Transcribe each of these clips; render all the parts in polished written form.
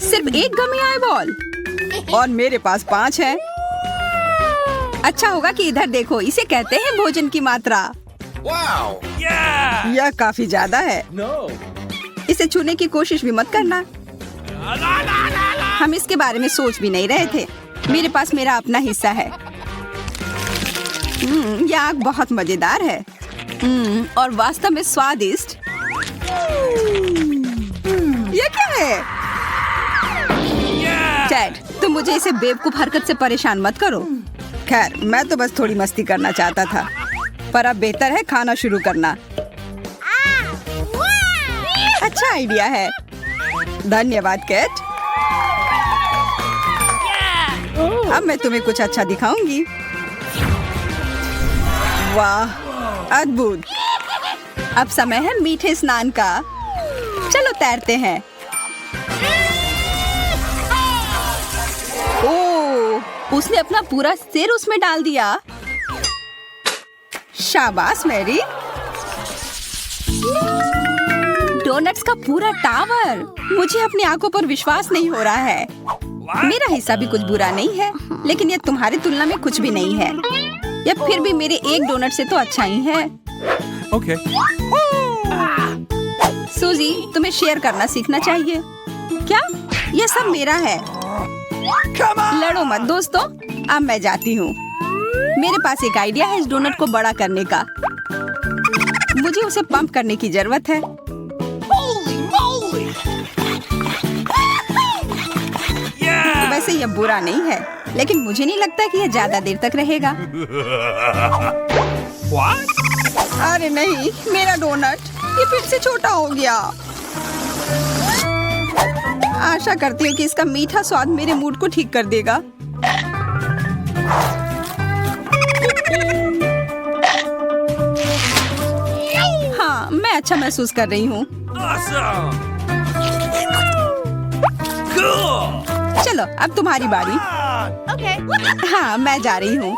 सिर्फ एक गमी eye ball और मेरे पास 5 है। अच्छा होगा कि इधर देखो, इसे कहते हैं भोजन की मात्रा। यह काफी ज्यादा है। इसे छूने की कोशिश भी मत करना। हम इसके बारे में सोच भी नहीं रहे थे। मेरे पास मेरा अपना हिस्सा है। यह आग बहुत मजेदार है और वास्तव में स्वादिष्ट। यह क्या है? टेड, तुम मुझे इसे बेवकूफ हरकत से परेशान मत करो। खैर, मैं तो बस थोड़ी मस्ती करना चाहता था, पर अब बेहतर है खाना शुरू करना। अच्छा आइडिया है। धन्यवाद कैट। अब मैं तुम्हें कुछ अच्छा दिखाऊंगी। वाह, अद्भुत। अब समय है मीठे स्नान का। चलो तैरते हैं। ओह, उसने अपना पूरा सिर उसमें डाल दिया। शाबाश मैरी। डोनट्स का पूरा टावर। मुझे अपनी आंखों पर विश्वास नहीं हो रहा है। मेरा हिस्सा भी कुछ बुरा नहीं है, लेकिन यह तुम्हारी तुलना में कुछ भी नहीं है। यह फिर भी मेरे एक डोनट से तो अच्छा ही है। Okay. सूजी, तुम्हें शेयर करना सीखना चाहिए। क्या? यह सब मेरा है। लड़ो मत दोस्तों। अब मैं जाती हूँ। मेरे पास एक आइडिया है इस डोनट को बड़ा करने का। मुझे उसे पंप करने की जरूरत है। वैसे यह बुरा नहीं है, लेकिन मुझे नहीं लगता कि यह ज्यादा देर तक रहेगा। अरे नहीं, मेरा डोनट ये फिर से छोटा हो गया। आशा करती हूँ कि इसका मीठा स्वाद मेरे मूड को ठीक कर देगा। हाँ, मैं अच्छा महसूस कर रही हूँ। चलो, अब तुम्हारी बारी। हाँ, मैं जा रही हूँ।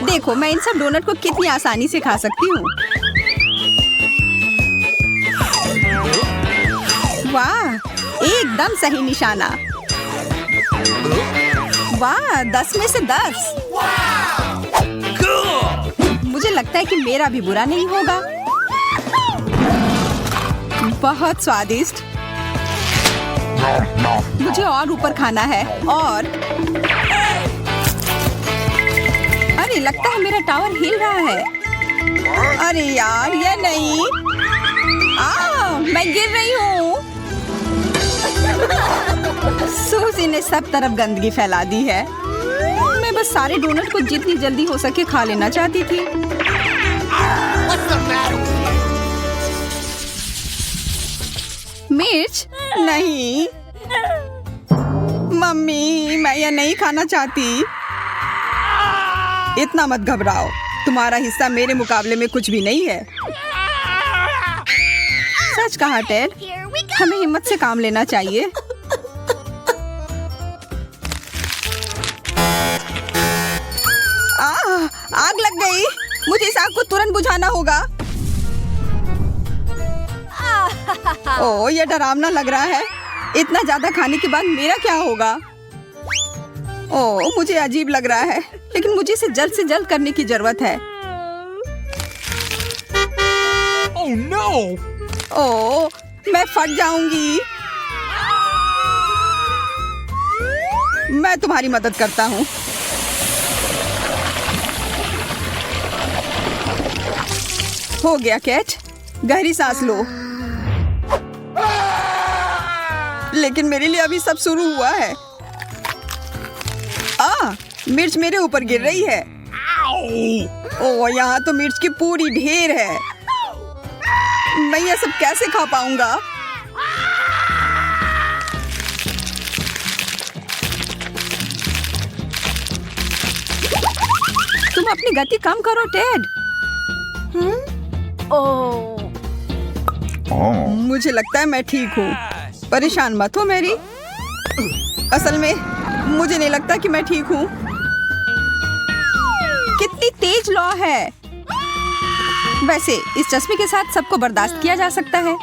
देखो, मैं इन सब डोनट को कितनी आसानी से खा सकती हूँ। वाह, एकदम सही निशाना। वाह, 10 में से 10। मुझे लगता है कि मेरा भी बुरा नहीं होगा। बहुत स्वादिष्ट। मुझे और ऊपर खाना है। और अरे, लगता है मेरा टावर हिल रहा है। अरे यार, ये नहीं। मैं गिर रही हूँ। सूजी ने सब तरफ गंदगी फैला दी है। मैं बस सारे डोनट को जितनी जल्दी हो सके खा लेना चाहती थी। मिर्च नहीं। मम्मी, मैं यह नहीं खाना चाहती। इतना मत घबराओ। तुम्हारा हिस्सा मेरे मुकाबले में कुछ भी नहीं है। सच कहा टेड, हमें हिम्मत से काम लेना चाहिए। आग लग गई। मुझे इस आग को तुरंत बुझाना होगा। ओह, यह डरावना लग रहा है। इतना ज्यादा खाने के बाद मेरा क्या होगा? ओह, मुझे अजीब लग रहा है, लेकिन मुझे इसे जल्द से जल्द करने की जरूरत है। Oh no! ओह, मैं फट जाऊंगी। मैं तुम्हारी मदद करता हूँ। हो गया कैट, गहरी सांस लो। लेकिन मेरे लिए अभी सब शुरू हुआ है। मिर्च मेरे ऊपर गिर रही है। ओह, यहाँ तो मिर्च की पूरी ढेर है। मैं ये सब कैसे खा पाऊंगा? तुम अपनी गति कम करो टेड। मुझे लगता है मैं ठीक हूँ। परेशान मत हो मैरी। असल में मुझे नहीं लगता कि मैं ठीक हूँ। कितनी तेज लौ है। वैसे इस चश्मे के साथ सबको बर्दाश्त किया जा सकता है।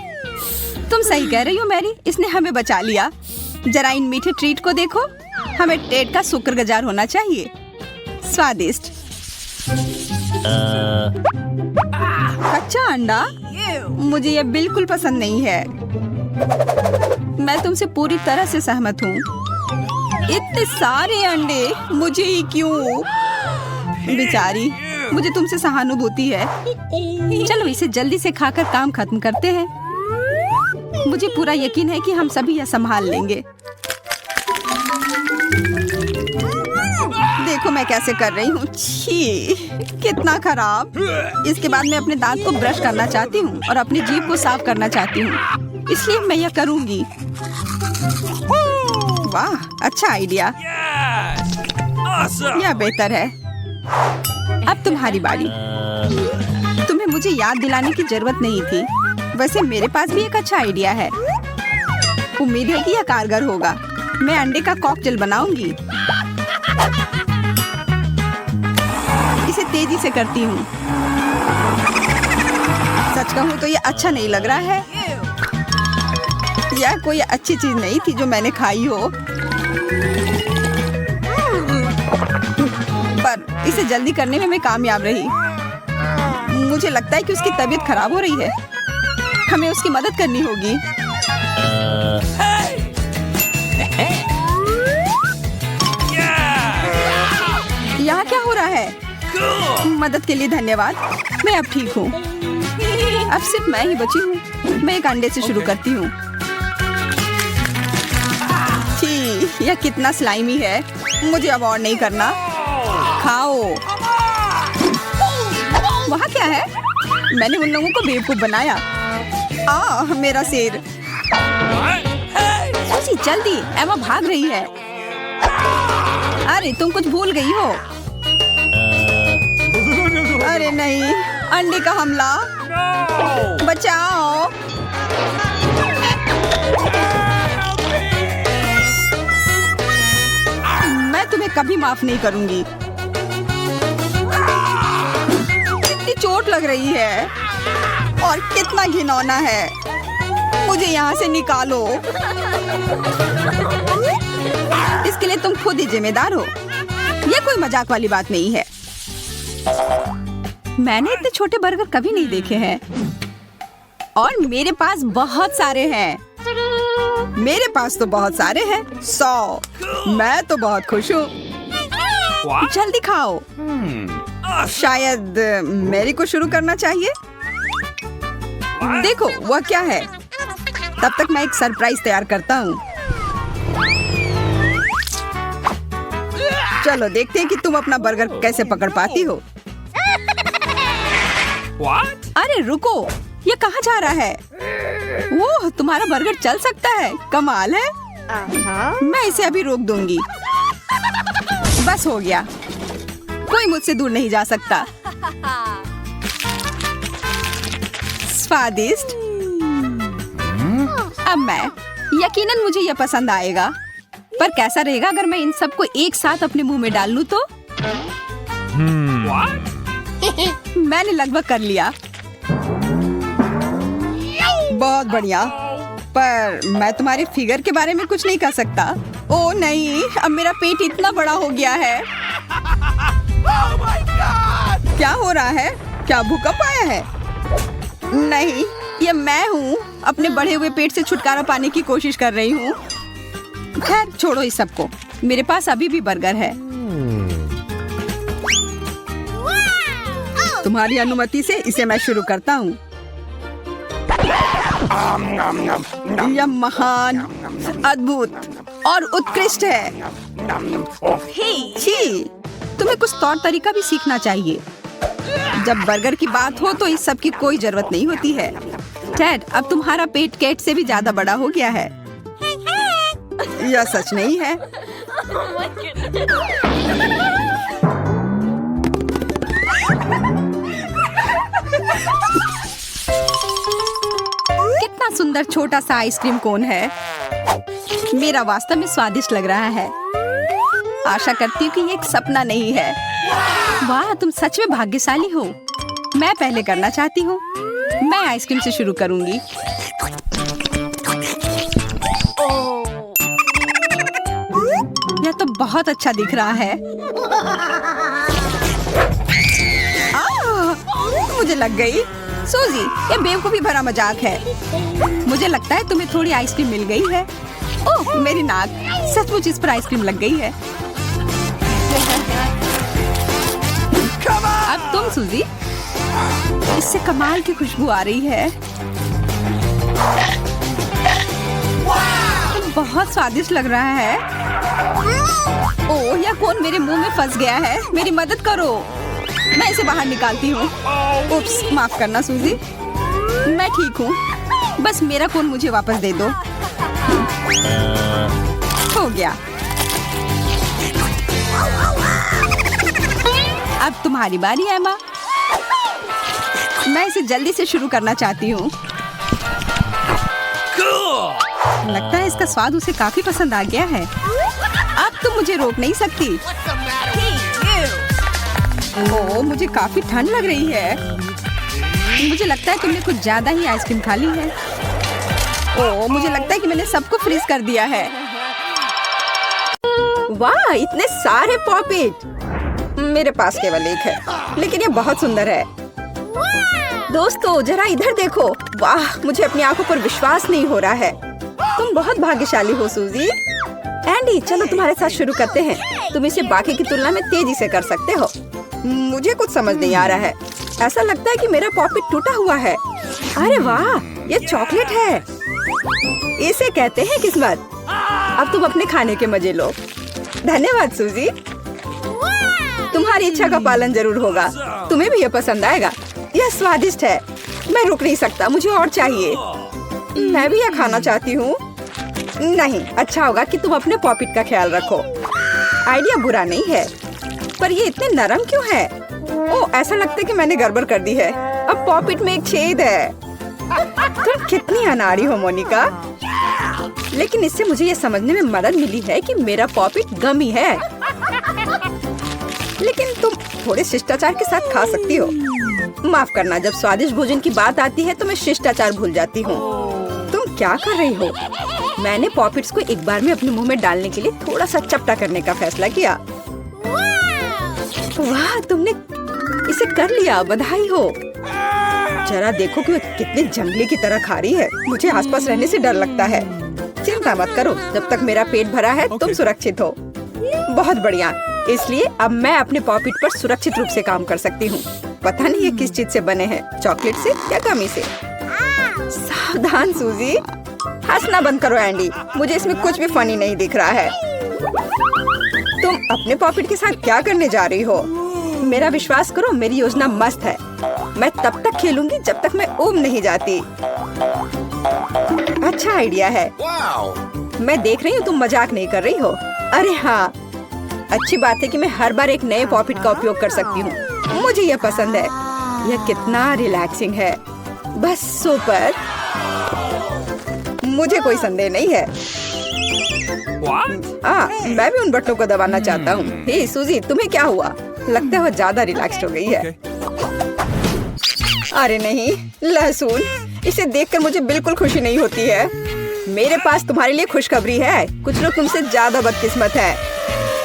तुम सही कह रही हो मैरी, इसने हमें बचा लिया। जरा इन मीठे ट्रीट को देखो, हमें टेड का शुक्रगुजार होना चाहिए। स्वादिष्ट। कच्चा अंडा? मुझे ये बिल्कुल पसंद नहीं है। मैं तुमसे पूरी तरह से सहमत हूँ। इतने सारे अंडे, मुझे ही क्यों? बेचारी, मुझे तुमसे सहानुभूति है। चलो इसे जल्दी से खाकर काम खत्म करते हैं। मुझे पूरा यकीन है कि हम सभी यह संभाल लेंगे। देखो मैं कैसे कर रही हूँ। छी, कितना खराब। इसके बाद मैं अपने दांत को ब्रश करना चाहती हूँ और अपनी जीभ को साफ करना चाहती हूँ, इसलिए मैं यह करूँगी। वाह, अच्छा आइडिया। Awesome. यह बेहतर है। अब तुम्हारी बारी। तुम्हें मुझे याद दिलाने की जरूरत नहीं थी। वैसे मेरे पास भी एक अच्छा आइडिया है। उम्मीद है कि यह कारगर होगा। मैं अंडे का कॉकटेल बनाऊंगी। इसे तेजी से करती हूँ। सच कहूँ तो यह अच्छा नहीं लग रहा है। यह कोई अच्छी चीज नहीं थी जो मैंने खाई हो। पर इसे जल्दी करने में मैं कामयाब रही। मुझे लगता है कि उसकी तबीयत खराब हो रही है। हमें उसकी मदद करनी होगी। यहाँ क्या हो रहा है? मदद के लिए धन्यवाद। मैं अब ठीक हूँ। अब सिर्फ मैं ही बची हूँ। मैं एक अंडे से शुरू करती हूँ। छी, यह कितना स्लाइमी है। मुझे अब और नहीं करना। खाओ। वहाँ क्या है? मैंने उन लोगों को बेवकूफ बनाया। मेरा सिर। सूजी जल्दी, एमा भाग रही है। अरे तुम कुछ भूल गई हो। अरे नहीं, अंडे का हमला। बचाओ। मैं तुम्हें कभी माफ नहीं करूंगी। कितनी चोट लग रही है और कितना घिनौना है। मुझे यहाँ से निकालो। इसके लिए तुम खुद ही जिम्मेदार हो। ये कोई मजाक वाली बात नहीं है। मैंने इतने छोटे बर्गर कभी नहीं देखे हैं और मेरे पास बहुत सारे हैं। मेरे पास तो बहुत सारे हैं, 100। मैं तो बहुत खुश हूँ। जल्दी खाओ। शायद मेरी को शुरू करना चाहिए। देखो वह क्या है। तब तक मैं एक सरप्राइज तैयार करता हूँ। चलो देखते हैं कि तुम अपना बर्गर कैसे पकड़ पाती हो। What? अरे रुको, ये कहाँ जा रहा है? ओह, तुम्हारा बर्गर चल सकता है। कमाल है। मैं इसे अभी रोक दूंगी। बस हो गया। कोई मुझसे दूर नहीं जा सकता। स्वादिष्ट। अब मैं, यकीनन मुझे यह पसंद आएगा। पर कैसा रहेगा अगर मैं इन सबको एक साथ अपने मुंह में डाल लूं तो? What? मैंने लगभग कर लिया। बहुत बढ़िया। पर मैं तुम्हारे फिगर के बारे में कुछ नहीं कर सकता। ओह नहीं, अब मेरा पेट इतना बड़ा हो गया है। Oh my God! क्या हो रहा है? क्या भूकंप आया है? नहीं, ये मैं हूँ। अपने बढ़े हुए पेट से छुटकारा पाने की कोशिश कर रही हूँ। खैर छोड़ो इस सबको। मेरे पास अभी भी बर्गर है। तुम्हारी अनुमति से इसे मैं शुरू करता हूँ। यह महान, अद्भुत और उत्कृष्ट है। छी, तुम्हें कुछ तौर तरीका भी सीखना चाहिए। जब बर्गर की बात हो तो इस सब की कोई जरूरत नहीं होती है। टेड, अब तुम्हारा पेट केट से भी ज्यादा बड़ा हो गया है। यह सच नहीं है। कितना सुंदर छोटा सा आइसक्रीम कोन है। मेरा वास्तव में स्वादिष्ट लग रहा है। आशा करती हूँ कि ये एक सपना नहीं है। वाह, तुम सच में भाग्यशाली हो। मैं पहले करना चाहती हूँ। मैं आइसक्रीम से शुरू करूंगी। बहुत अच्छा दिख रहा है। मुझे लग गई। सूजी, ये बेवकूफी भरा मजाक है। मुझे लगता है तुम्हें थोड़ी आइसक्रीम मिल गई है। ओह, मेरी नाक, सचमुच इस पर आइसक्रीम लग गई है। अब तुम सूजी, इससे कमाल की खुशबू आ रही है। बहुत स्वादिष्ट लग रहा है। ओह, यह कोन मेरे मुंह में फंस गया है। मेरी मदद करो, मैं इसे बाहर निकालती हूँ। उप्स, माफ करना सूजी। मैं ठीक हूँ, बस मेरा कोन मुझे वापस दे दो। हो गया। अब तुम्हारी बारी एमा। मैं इसे जल्दी से शुरू करना चाहती हूँ। लगता है इसका स्वाद उसे काफी पसंद आ गया है। अब तुम मुझे रोक नहीं सकती। ओह, मुझे काफी ठंड लग रही है। मुझे लगता है तुमने कुछ ज्यादा ही आइसक्रीम खा ली है। ओह, मुझे लगता है कि मैंने सबको फ्रीज कर दिया है। वाह, इतने सारे पॉपिट। मेरे पास केवल एक है, लेकिन ये बहुत सुंदर है। दोस्तों, जरा इधर देखो। वाह, मुझे अपनी आंखों पर विश्वास नहीं हो रहा है। तुम बहुत भाग्यशाली हो सूजी। एंडी, चलो तुम्हारे साथ शुरू करते हैं। तुम इसे बाकी की तुलना में तेजी से कर सकते हो। मुझे कुछ समझ नहीं आ रहा है। ऐसा लगता है कि मेरा पॉपिट टूटा हुआ है। अरे वाह, ये चॉकलेट है। इसे कहते हैं किस्मत। अब तुम अपने खाने के मजे लो। धन्यवाद सूजी। तुम्हारी इच्छा का पालन जरूर होगा। तुम्हें भी ये पसंद आएगा। यह स्वादिष्ट है। मैं रुक नहीं सकता, मुझे और चाहिए। मैं भी यह खाना चाहती हूँ। नहीं, अच्छा होगा कि तुम अपने पॉपिट का ख्याल रखो। आइडिया बुरा नहीं है, पर ये इतने नरम क्यों है? ओह, ऐसा लगता है कि मैंने गड़बड़ कर दी है। अब पॉपिट में एक छेद है। तुम कितनी अनाड़ी हो मोनिका। लेकिन इससे मुझे ये समझने में मदद मिली है कि मेरा पॉपिट गमी है। लेकिन तुम थोड़े शिष्टाचार के साथ खा सकती हो। माफ करना, जब स्वादिष्ट भोजन की बात आती है तो मैं शिष्टाचार भूल जाती हूँ। तुम क्या कर रही हो? मैंने पॉपिट्स को एक बार में अपने मुंह में डालने के लिए थोड़ा सा चपटा करने का फैसला किया। वाह, तुमने इसे कर लिया, बधाई हो। जरा देखो कि वो कितनी जंगली की तरह खा रही है। मुझे आसपास रहने से डर लगता है। चिंता मत करो, जब तक मेरा पेट भरा है तुम सुरक्षित हो। बहुत बढ़िया, इसलिए अब मैं अपने पॉपिट पर सुरक्षित रूप से काम कर सकती हूँ। पता नहीं ये किस चीज से बने हैं, चॉकलेट से या गमी से। सावधान सूजी। हंसना बंद करो एंडी, मुझे इसमें कुछ भी फनी नहीं दिख रहा है। तुम अपने पॉपिट के साथ क्या करने जा रही हो? मेरा विश्वास करो, मेरी योजना मस्त है। मैं तब तक खेलूंगी जब तक मैं ऊब नहीं जाती। अच्छा आइडिया है। मैं देख रही हूँ तुम मजाक नहीं कर रही हो। अरे हाँ, अच्छी बात है कि मैं हर बार एक नए पॉपिट का उपयोग कर सकती हूँ। मुझे यह पसंद है। यह कितना रिलैक्सिंग है। बस सुपर। मुझे कोई संदेह नहीं है। मैं भी उन बटनों को दबाना चाहता हूँ। हे सूजी, तुम्हें क्या हुआ? लगता है वो ज्यादा रिलैक्स्ड हो गई है। अरे नहीं, लहसुन। इसे देखकर मुझे बिल्कुल खुशी नहीं होती है। मेरे पास तुम्हारे लिए खुशखबरी है। कुछ लोग तुमसे ज्यादा बदकिस्मत हैं।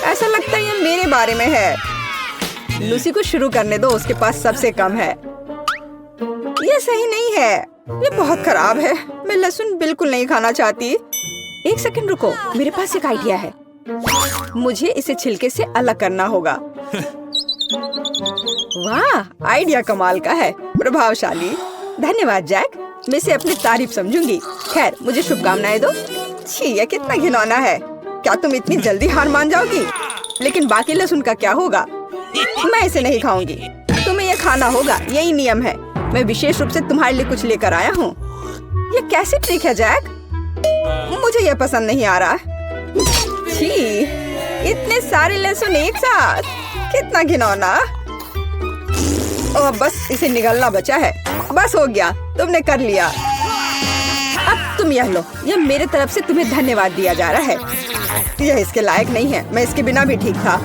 ऐसा लगता है ये मेरे बारे में है। लूसी को शुरू करने दो, उसके पास सबसे कम है। ये सही नहीं है, ये बहुत खराब है। मैं लहसुन बिल्कुल नहीं खाना चाहती। एक सेकंड रुको, मेरे पास एक आइडिया है। मुझे इसे छिलके से अलग करना होगा। वाह, आइडिया कमाल का है, प्रभावशाली। धन्यवाद जैक, मैं इसे अपनी तारीफ समझूंगी। खैर, मुझे शुभकामनाएं दो। छी, ये कितना घिनौना है। क्या तुम इतनी जल्दी हार मान जाओगी? लेकिन बाकी लहसुन का क्या होगा? मैं इसे नहीं खाऊंगी। तुम्हें यह खाना होगा, यही नियम है। मैं विशेष रूप से तुम्हारे लिए कुछ लेकर आया हूँ। ये कैसी ट्रिक है जैक? मुझे यह पसंद नहीं आ रहा। छी, इतने सारे लहसुन एक साथ, कितना घिनौना। और बस इसे निगलना बचा है। बस हो गया, तुमने कर लिया। अब तुम यह लो, यह मेरे तरफ से तुम्हें धन्यवाद दिया जा रहा है। यह इसके लायक नहीं है, मैं इसके बिना भी ठीक था।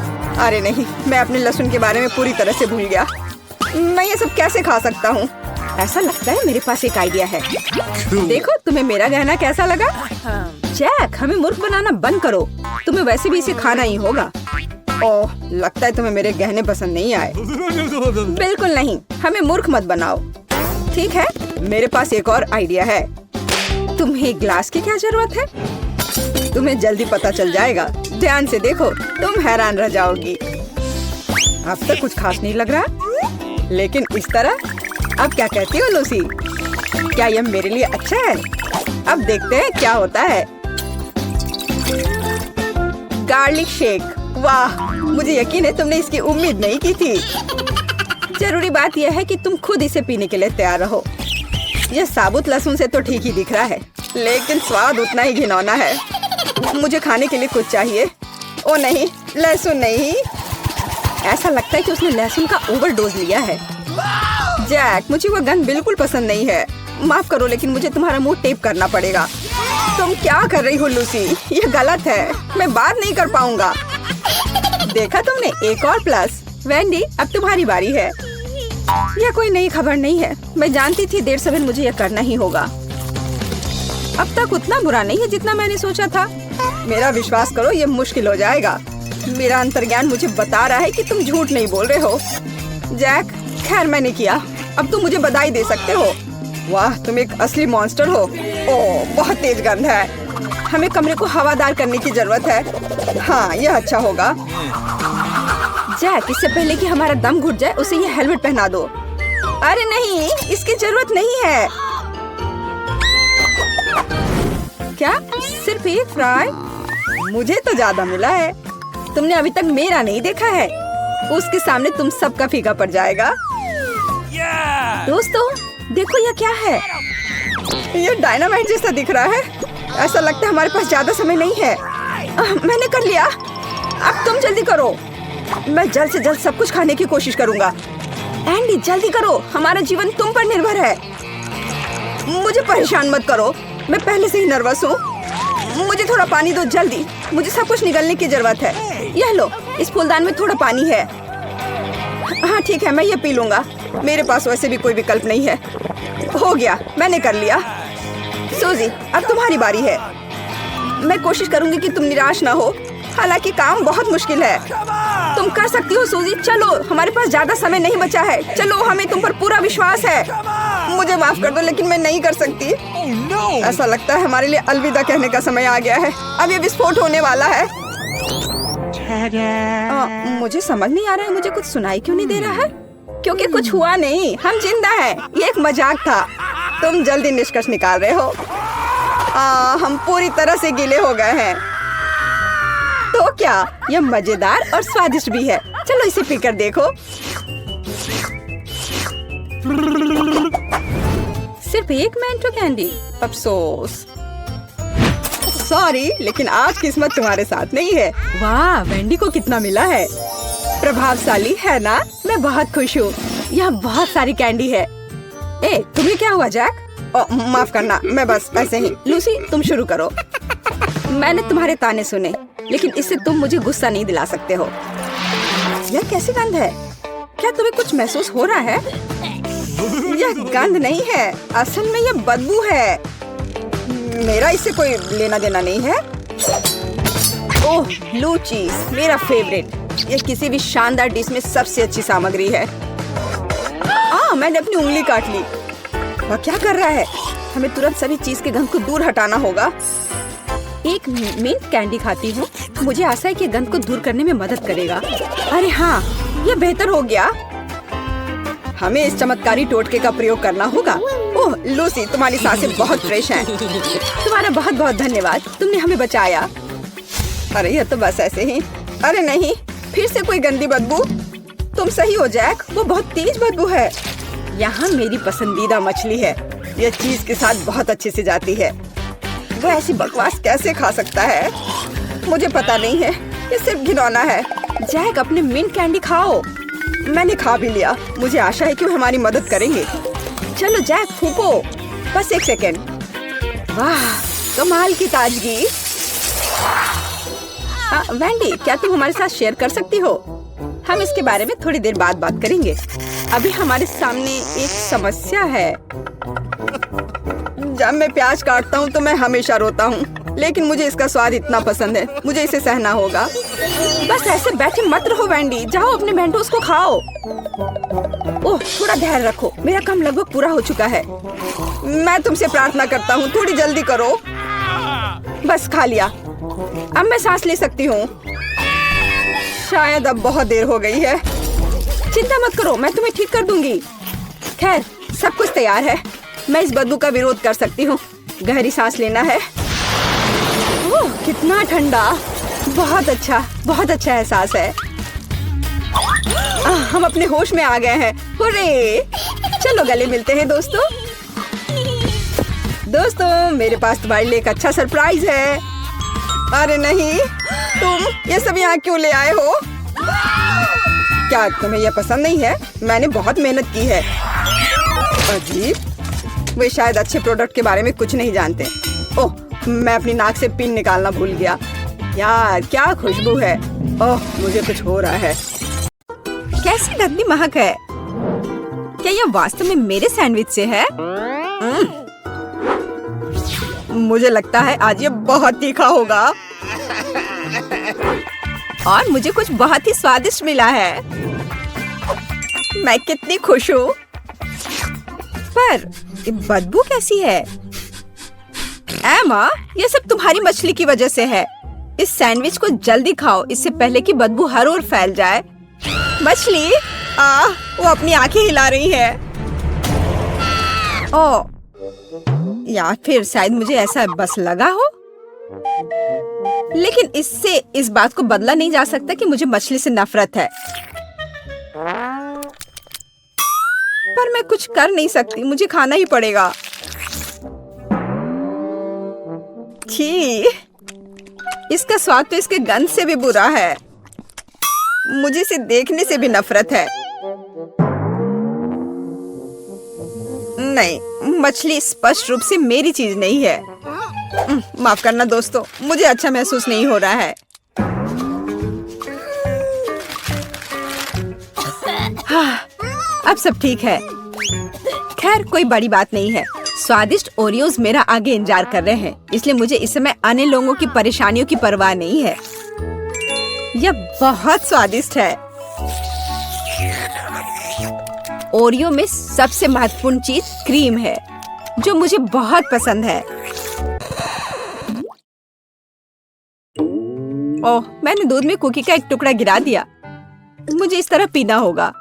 अरे नहीं, मैं अपने लहसुन के बारे में पूरी तरह से भूल गया। मैं ये सब कैसे खा सकता हूँ? ऐसा लगता है मेरे पास एक आइडिया है। देखो तुम्हें मेरा गहना कैसा लगा? जैक, हमें मूर्ख बनाना बंद करो। तुम्हें वैसे भी इसे खाना ही होगा। ओह, लगता है तुम्हें मेरे गहने पसंद नहीं आए। बिल्कुल नहीं, हमें मूर्ख मत बनाओ। ठीक है, मेरे पास एक और आइडिया है। तुम्हें ग्लास की क्या जरूरत है? तुम्हें जल्दी पता चल जाएगा। ध्यान से देखो, तुम हैरान रह जाओगी। अब तक कुछ खास नहीं लग रहा, लेकिन इस तरह। अब क्या कहती हो लूसी? क्या यह मेरे लिए अच्छा है? अब देखते हैं क्या होता है। गार्लिक शेक, वाह, मुझे यकीन है तुमने इसकी उम्मीद नहीं की थी। जरूरी बात यह है कि तुम खुद इसे पीने के लिए तैयार रहो। यह साबुत लहसुन से तो ठीक ही दिख रहा है, लेकिन स्वाद उतना ही घिनौना है। मुझे खाने के लिए कुछ चाहिए। ओ नहीं, लहसुन नहीं। ऐसा लगता है कि उसने लहसुन का ओवरडोज लिया है। जैक, मुझे वो गंध बिल्कुल पसंद नहीं है। माफ करो, लेकिन मुझे तुम्हारा मुंह टेप करना पड़ेगा। तुम क्या कर रही हो लूसी? ये गलत है। मैं बात नहीं कर पाऊंगा। देखा तुमने? एक और प्लस। वेंडी, अब तुम्हारी बारी है। यह कोई नई खबर नहीं है। मैं जानती थी देर सवेर मुझे यह करना ही होगा। अब तक उतना बुरा नहीं है जितना मैंने सोचा था। मेरा विश्वास करो, यह मुश्किल हो जाएगा। मेरा अंतर्ज्ञान मुझे बता रहा है कि तुम झूठ नहीं बोल रहे हो। जैक, खैर मैंने किया। अब तुम मुझे बधाई दे सकते हो। वाह, तुम एक असली मॉन्स्टर हो। ओह, बहुत तेज गंध है। हमें कमरे को हवादार करने की जरूरत है। हाँ, यह अच्छा होगा। जैक, इससे पहले कि हमारा दम घुट जाए उसे ये हेलमेट पहना दो। अरे नहीं, इसकी जरूरत नहीं है। क्या सिर्फ एक फ्राई? मुझे तो ज्यादा मिला है। तुमने अभी तक मेरा नहीं देखा है। उसके सामने तुम सबका फीका पड़ जाएगा। दोस्तों, देखो यह क्या है। यह डायनामाइट जैसा दिख रहा है। ऐसा लगता है हमारे पास ज्यादा समय नहीं है। मैंने कर लिया। अब तुम जल्दी करो। मैं जल्द से जल्द सब कुछ खाने की कोशिश करूंगा। एंडी, जल्दी करो, हमारा जीवन तुम पर निर्भर है। मुझे परेशान मत करो, मैं पहले से ही नर्वस हूँ। मुझे थोड़ा पानी दो जल्दी। मुझे सब कुछ निगलने की जरूरत है। यह लो, इस फूलदान में थोड़ा पानी है। हाँ ठीक है, मैं ये पी लूंगा। मेरे पास वैसे भी कोई विकल्प नहीं है। हो गया, मैंने कर लिया। सूजी, अब तुम्हारी बारी है। मैं कोशिश करूंगी कि तुम निराश ना हो, हालांकि काम बहुत मुश्किल है। तुम कर सकती हो सूजी, चलो, हमारे पास ज्यादा समय नहीं बचा है। चलो, हमें तुम पर पूरा विश्वास है। मुझे माफ कर दो, लेकिन मैं नहीं कर सकती। ऐसा लगता है हमारे लिए अलविदा कहने का समय आ गया है। अब ये विस्फोट होने वाला है। मुझे समझ नहीं आ रहा है, मुझे कुछ सुनाई क्यों नहीं दे रहा है? क्योंकि कुछ हुआ नहीं, हम जिंदा हैं। ये एक मजाक था। तुम जल्दी निष्कर्ष निकाल रहे हो। हम पूरी तरह से गीले हो गए हैं। तो क्या, यह मजेदार और स्वादिष्ट भी है। चलो इसे पीकर देखो। सिर्फ एक मेंटो कैंडी, अफसोस। सॉरी, लेकिन आज किस्मत तुम्हारे साथ नहीं है। वाह, वेंडी को कितना मिला है। प्रभावशाली है ना? मैं बहुत खुश हूँ। यहाँ बहुत सारी कैंडी है। ए, तुम्हें क्या हुआ जैक? माफ करना, मैं बस ऐसे ही। लूसी, तुम शुरू करो। मैंने तुम्हारे ताने सुने, लेकिन इससे तुम मुझे गुस्सा नहीं दिला सकते हो। यह कैसी गंध है? क्या तुम्हें कुछ महसूस हो रहा है? यह गंध नहीं है, असल में यह बदबू है। मेरा इससे कोई लेना देना नहीं है। ओह, ब्लू चीज, मेरा फेवरेट। यह किसी भी शानदार डिश में सबसे अच्छी सामग्री है। मैंने अपनी उंगली काट ली। वह क्या कर रहा है? हमें तुरंत सभी चीज के गंध को दूर हटाना होगा। एक मिंट कैंडी खाती हूँ। मुझे आशा है कि गंध को दूर करने में मदद करेगा। अरे हाँ, यह बेहतर हो गया। हमें इस चमत्कारी टोटके का प्रयोग करना होगा। ओह लूसी, तुम्हारी सांसें बहुत फ्रेश हैं। तुम्हारा बहुत बहुत धन्यवाद, तुमने हमें बचाया। अरे यह तो बस ऐसे ही। अरे नहीं, फिर से कोई गंदी बदबू। तुम सही हो जैक, वो बहुत तेज बदबू है। यहाँ मेरी पसंदीदा मछली है। यह चीज के साथ बहुत अच्छे से जाती है। वो ऐसी बकवास कैसे खा सकता है? मुझे पता नहीं है, ये सिर्फ घिनौना है। जैक, अपने मिंट कैंडी खाओ। मैंने खा भी लिया। मुझे आशा है कि वो हमारी मदद करेंगे। चलो जैक, फूको। बस एक सेकेंड। वाह, कमाल की ताजगी। वेंडी, क्या तुम हमारे साथ शेयर कर सकती हो? हम इसके बारे में थोड़ी देर बाद बात करेंगे। अभी हमारे सामने एक समस्या है। जब मैं प्याज काटता हूँ तो मैं हमेशा रोता हूँ, लेकिन मुझे इसका स्वाद इतना पसंद है, मुझे इसे सहना होगा। बस ऐसे बैठे मत रहो वेंडी, जाओ अपने मेंटोस को खाओ। ओह, थोड़ा धैर्य रखो, मेरा काम लगभग पूरा हो चुका है। मैं तुमसे प्रार्थना करता हूँ, थोड़ी जल्दी करो। बस खा लिया, अब मैं सांस ले सकती हूँ। शायद अब बहुत देर हो गई है। चिंता मत करो, मैं तुम्हें ठीक कर दूंगी। खैर, सब कुछ तैयार है, मैं इस बदबू का विरोध कर सकती हूँ। गहरी सांस लेना है। ओह, कितना ठंडा, बहुत अच्छा एहसास है। हम अपने होश में आ गए हैं। हुर्रे! चलो गले मिलते हैं दोस्तों। मेरे पास तुम्हारे लिए एक अच्छा सरप्राइज है। अरे नहीं, तुम ये सब यहाँ क्यों ले आए हो? क्या तुम्हें यह पसंद नहीं है? मैंने बहुत मेहनत की है। अजीब, वे शायद अच्छे प्रोडक्ट के बारे में कुछ नहीं जानते। ओह, मैं अपनी नाक से पिन निकालना भूल गया। यार, क्या खुशबू है। ओह, मुझे कुछ हो रहा है। कैसी गंदी महक है। क्या यह वास्तव में मेरे सैंडविच से है? मुझे लगता है आज ये बहुत तीखा होगा। और मुझे कुछ बहुत ही स्वादिष्ट मिला है। मैं कितनी खुश हूँ। पर ये बदबू कैसी है? एमा, ये सब तुम्हारी मछली की वजह से है। इस सैंडविच को जल्दी खाओ, इससे पहले कि बदबू हर ओर फैल जाए। मछली, वो अपनी आंखें हिला रही है। ओह, या फिर शायद मुझे ऐसा बस लगा हो। लेकिन इससे इस बात को बदला नहीं जा सकता कि मुझे मछली से नफरत है। पर मैं कुछ कर नहीं सकती, मुझे खाना ही पड़ेगा। छी, इसका स्वाद तो इसके गंध से भी बुरा है। मुझे इसे देखने से भी नफरत है। नहीं, मछली स्पष्ट रूप से मेरी चीज नहीं है। माफ करना दोस्तों, मुझे अच्छा महसूस नहीं हो रहा है। हाँ, अब सब ठीक है। खैर, कोई बड़ी बात नहीं है। स्वादिष्ट ओरियोज मेरा आगे इंतजार कर रहे हैं, इसलिए मुझे इस समय अन्य लोगों की परेशानियों की परवाह नहीं है। यह बहुत स्वादिष्ट है। ओरियो में सबसे महत्वपूर्ण चीज क्रीम है, जो मुझे बहुत पसंद है। ओह, मैंने दूध में कुकी का एक टुकड़ा गिरा दिया। मुझे इस तरह पीना होगा।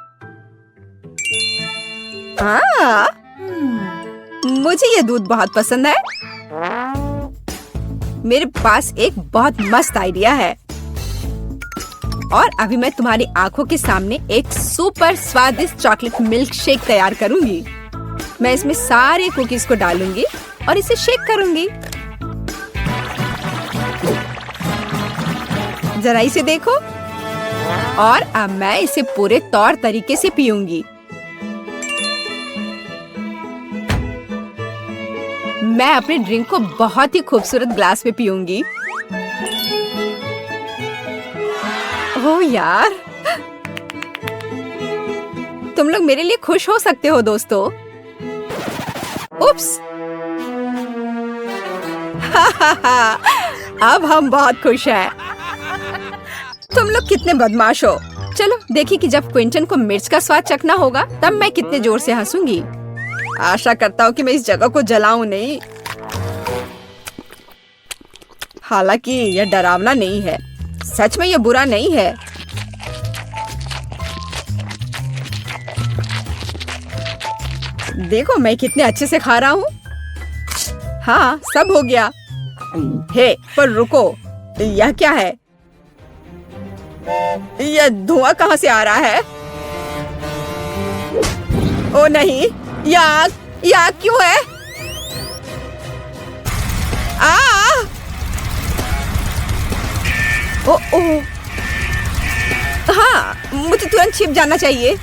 मुझे ये दूध बहुत पसंद है। मेरे पास एक बहुत मस्त आइडिया है। और अभी मैं तुम्हारी आंखों के सामने एक सुपर स्वादिष्ट चॉकलेट मिल्क शेक तैयार करूंगी। मैं इसमें सारे कुकीज को डालूंगी और इसे शेक करूंगी। जरा इसे देखो। और अब मैं इसे पूरे तौर तरीके से पीऊंगी। मैं अपने ड्रिंक को बहुत ही खूबसूरत ग्लास में पीऊंगी। ओह यार, तुम लोग मेरे लिए खुश हो सकते हो दोस्तों। उप्स। अब हम बहुत खुश हैं। तुम लोग कितने बदमाश हो। चलो देखिए कि जब क्विंटन को मिर्च का स्वाद चखना होगा तब मैं कितने जोर से हंसूंगी। आशा करता हूँ कि मैं इस जगह को जलाऊं नहीं। हालांकि यह डरावना नहीं है, सच में यह बुरा नहीं है। देखो मैं कितने अच्छे से खा रहा हूँ। हाँ, सब हो गया। हे, पर रुको, यह क्या है? यह धुआं कहाँ से आ रहा है? ओ नहीं, यह आग क्यों है? ओ, हाँ, मुझे तुरंत छिप जाना चाहिए।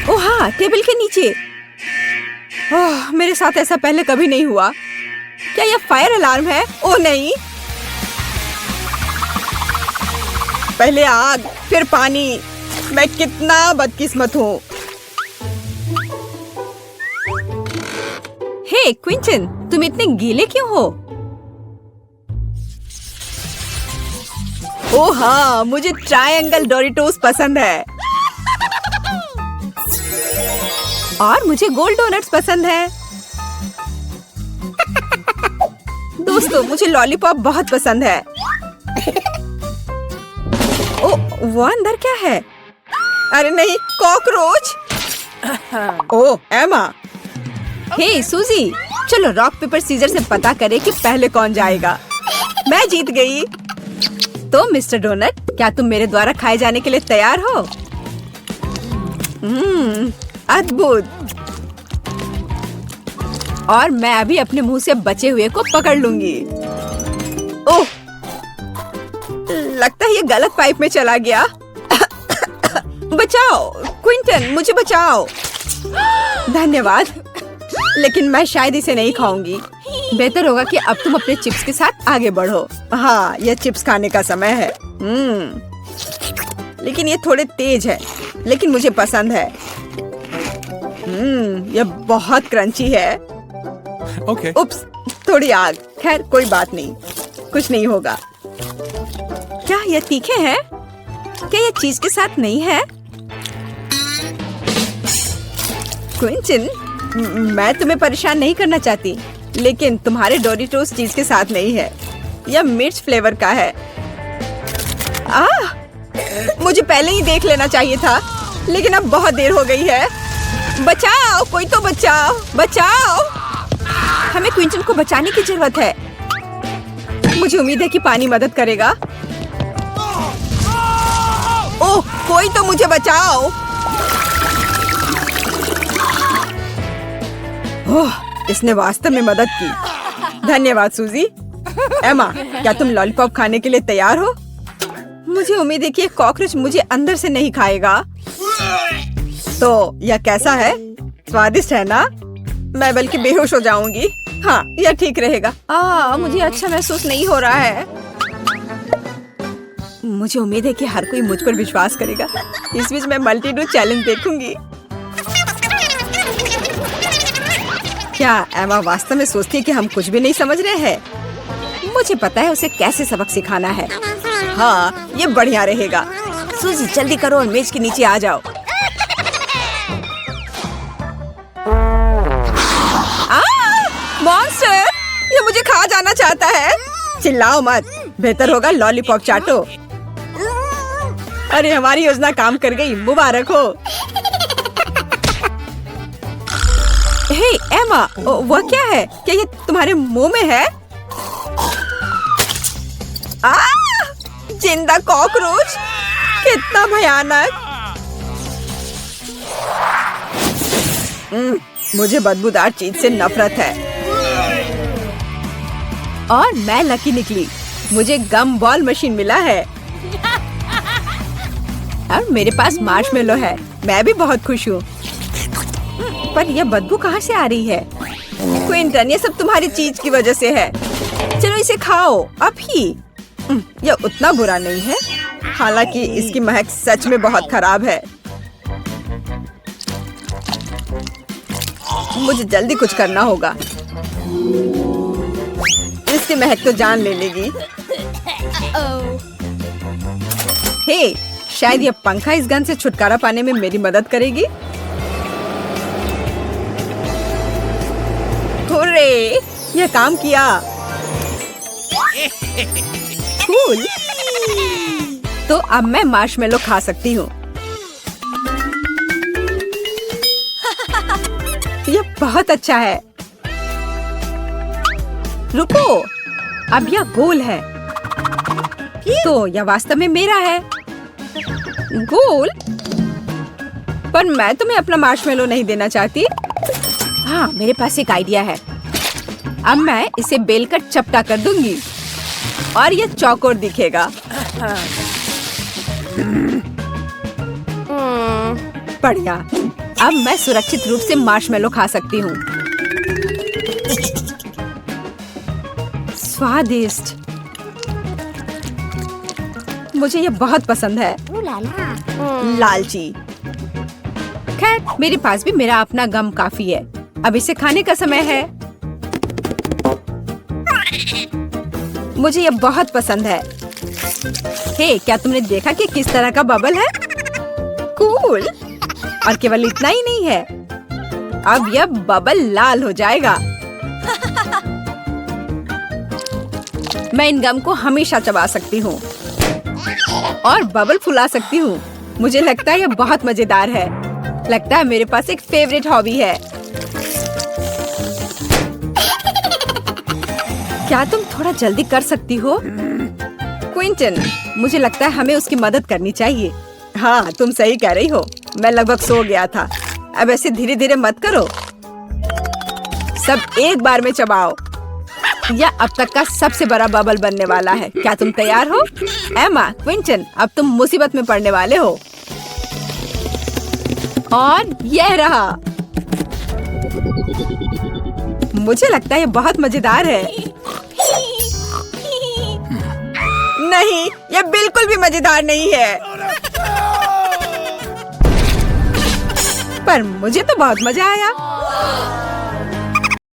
ओ हाँ, टेबल के नीचे। ओह, मेरे साथ ऐसा पहले कभी नहीं हुआ। क्या यह फायर अलार्म है? ओ नहीं, पहले आग फिर पानी। मैं कितना बदकिस्मत हूँ। हे क्विंटन, तुम इतने गीले क्यों हो? ओह हाँ, मुझे ट्रायंगल डोरिटोस पसंद है और मुझे गोल्ड डोनट्स पसंद है। दोस्तों, मुझे लॉलीपॉप बहुत पसंद है। ओ, वो अंदर क्या है? अरे नहीं, कॉकरोच। ओ एमा। हे सूजी, चलो रॉक पेपर सीजर से पता करें कि पहले कौन जाएगा। मैं जीत गई। तो मिस्टर डोनट, क्या तुम मेरे द्वारा खाए जाने के लिए तैयार हो? अद्भुत। और मैं अभी अपने मुंह से बचे हुए को पकड़ लूंगी। ओह, लगता है ये गलत पाइप में चला गया। बचाओ क्विंटन, मुझे बचाओ। धन्यवाद, लेकिन मैं शायद इसे नहीं खाऊंगी। बेहतर होगा कि अब तुम अपने चिप्स के साथ आगे बढ़ो। हाँ, यह चिप्स खाने का समय है। लेकिन ये थोड़े तेज है, लेकिन मुझे पसंद है। यह बहुत क्रंची है। Okay. उप्स, थोड़ी आग। खैर कोई बात नहीं, कुछ नहीं होगा। क्या यह तीखे हैं? क्या यह चीज के साथ नहीं है? क्विंटन, मैं तुम्हें परेशान नहीं करना चाहती, लेकिन तुम्हारे डोरिटोस चीज के साथ नहीं है। यह मिर्च फ्लेवर का है। मुझे पहले ही देख लेना चाहिए था, लेकिन अब बहुत देर हो गई है। बचाओ, कोई तो बचाओ, बचाओ। हमें क्विंटन को बचाने की जरूरत है। मुझे उम्मीद है कि पानी मदद करेगा। ओह, कोई तो मुझे बचाओ। ओह, इसने वास्तव में मदद की। धन्यवाद सूजी। एमा, क्या तुम लॉलीपॉप खाने के लिए तैयार हो? मुझे उम्मीद है कि ये कॉकरोच मुझे अंदर से नहीं खाएगा। तो यह कैसा है? स्वादिष्ट है ना? मैं बल्कि बेहोश हो जाऊंगी। हाँ, यह ठीक रहेगा। मुझे अच्छा महसूस नहीं हो रहा है। मुझे उम्मीद है कि हर कोई मुझ पर विश्वास करेगा। इस बीच मैं मल्टी-डू चैलेंज देखूंगी। क्या एमा वास्तव में सोचती है कि हम कुछ भी नहीं समझ रहे हैं? मुझे पता है उसे कैसे सबक सिखाना है। हाँ, ये बढ़िया रहेगा। सूजी, जल्दी करो और मेज के नीचे आ जाओ। मॉन्स्टर, ये मुझे खा जाना चाहता है। चिल्लाओ मत, बेहतर होगा लॉलीपॉप चाटो। अरे, हमारी योजना काम कर गई, मुबारक हो। हे एमा, वह क्या है? क्या ये तुम्हारे मुंह में है? जिंदा कॉकरोच, कितना भयानक। मुझे बदबूदार चीज से नफरत है। और मैं लकी निकली, मुझे गम बॉल मशीन मिला है। और मेरे पास मार्शमेलो है। मैं भी बहुत खुश हूँ। पर यह बदबू कहाँ से आ रही है? क्विंटन, ये सब तुम्हारी चीज की वजह से है। चलो इसे खाओ अभी। यह उतना बुरा नहीं है, हालांकि इसकी महक सच में बहुत खराब है। मुझे जल्दी कुछ करना होगा। इसकी महक तो जान ले लेगी। हे, शायद यह पंखा इस गन से छुटकारा पाने में मेरी मदद करेगी। हुर्रे, यह काम किया। कूल। तो अब मैं मार्शमेलो खा सकती हूँ। यह बहुत अच्छा है। रुको, अब यह गोल है, तो यह वास्तव में मेरा है। गोल? पर मैं तुम्हें अपना मार्शमेलो नहीं देना चाहती। हाँ, मेरे पास एक आइडिया है। अब मैं इसे बेलकर चपटा कर दूंगी और यह चौकोर दिखेगा। बढ़िया। अब मैं सुरक्षित रूप से मार्शमेलो खा सकती हूँ। स्वादिष्ट। मुझे ये बहुत पसंद है। लालची। खैर, मेरे पास भी मेरा अपना गम काफी है। अब इसे खाने का समय है। मुझे ये बहुत पसंद है। हे, क्या तुमने देखा कि किस तरह का बबल है? कूल। और केवल इतना ही नहीं है, अब यह बबल लाल हो जाएगा। मैं इन गम को हमेशा चबा सकती हूँ और बबल फुला सकती हूँ। मुझे लगता है यह बहुत मजेदार है। लगता है मेरे पास एक फेवरेट हॉबी है। क्या तुम थोड़ा जल्दी कर सकती हो? क्विंटन, मुझे लगता है हमें उसकी मदद करनी चाहिए। हाँ, तुम सही कह रही हो। मैं लगभग सो गया था। अब ऐसे धीरे धीरे मत करो। सब एक बार में चबाओ। यह अब तक का सबसे बड़ा बबल बनने वाला है। क्या तुम तैयार हो? एमा, क्विंटन, अब तुम मुसीबत में पड़ने वाले हो। और यह रहा। मुझे लगता है यह बहुत मजेदार है। नहीं, यह बिल्कुल भी मजेदार नहीं है। पर मुझे तो बहुत मजा आया।